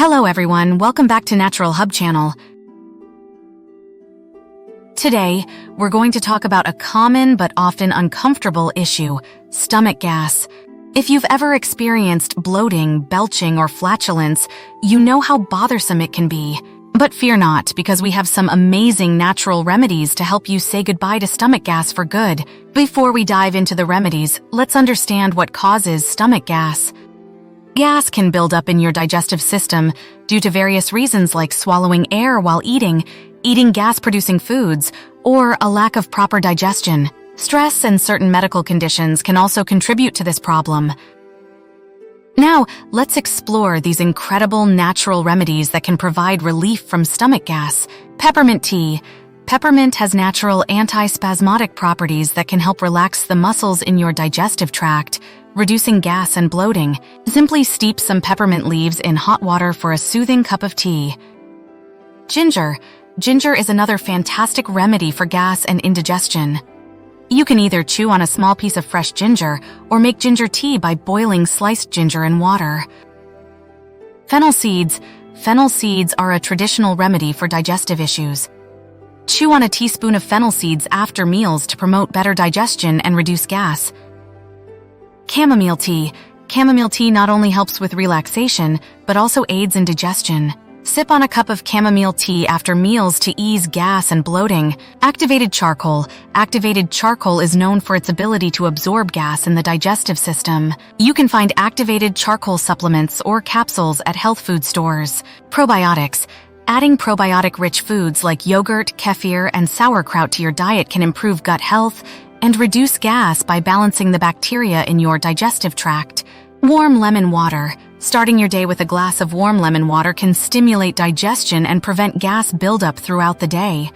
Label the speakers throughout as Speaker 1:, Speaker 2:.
Speaker 1: Hello everyone, welcome back to Naturalhub channel. Today, we're going to talk about a common but often uncomfortable issue, stomach gas. If you've ever experienced bloating, belching, or flatulence, you know how bothersome it can be. But fear not, because we have some amazing natural remedies to help you say goodbye to stomach gas for good. Before we dive into the remedies, let's understand what causes stomach gas. Gas can build up in your digestive system due to various reasons like swallowing air while eating gas-producing foods, or a lack of proper digestion. Stress and certain medical conditions can also contribute to this problem. Now, let's explore these incredible natural remedies that can provide relief from stomach gas. Peppermint tea. Peppermint has natural anti-spasmodic properties that can help relax the muscles in your digestive tract, reducing gas and bloating. Simply steep some peppermint leaves in hot water for a soothing cup of tea. Ginger. Ginger is another fantastic remedy for gas and indigestion. You can either chew on a small piece of fresh ginger or make ginger tea by boiling sliced ginger in water. Fennel seeds. Fennel seeds are a traditional remedy for digestive issues. Chew on a teaspoon of fennel seeds after meals to promote better digestion and reduce gas. Chamomile tea. Chamomile tea not only helps with relaxation, but also aids in digestion. Sip on a cup of chamomile tea after meals to ease gas and bloating. Activated charcoal. Activated charcoal is known for its ability to absorb gas in the digestive system. You can find activated charcoal supplements or capsules at health food stores. Probiotics. Adding probiotic-rich foods like yogurt, kefir, and sauerkraut to your diet can improve gut health and reduce gas by balancing the bacteria in your digestive tract. Warm lemon water. Starting your day with a glass of warm lemon water can stimulate digestion and prevent gas buildup throughout the day.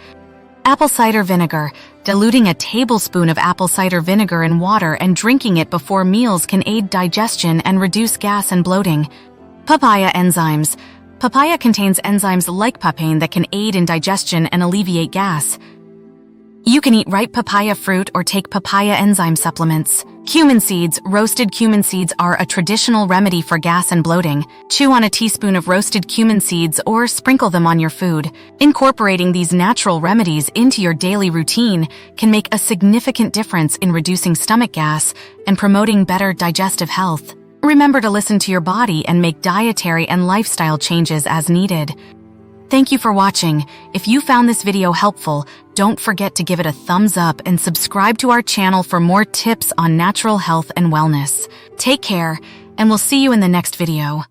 Speaker 1: Apple cider vinegar. Diluting a tablespoon of apple cider vinegar in water and drinking it before meals can aid digestion and reduce gas and bloating. Papaya enzymes. Papaya contains enzymes like papain that can aid in digestion and alleviate gas. You can eat ripe papaya fruit or take papaya enzyme supplements. Cumin seeds. Roasted cumin seeds are a traditional remedy for gas and bloating. Chew on a teaspoon of roasted cumin seeds or sprinkle them on your food. Incorporating these natural remedies into your daily routine can make a significant difference in reducing stomach gas and promoting better digestive health. Remember to listen to your body and make dietary and lifestyle changes as needed. Thank you for watching. If you found this video helpful, don't forget to give it a thumbs up and subscribe to our channel for more tips on natural health and wellness. Take care, and we'll see you in the next video.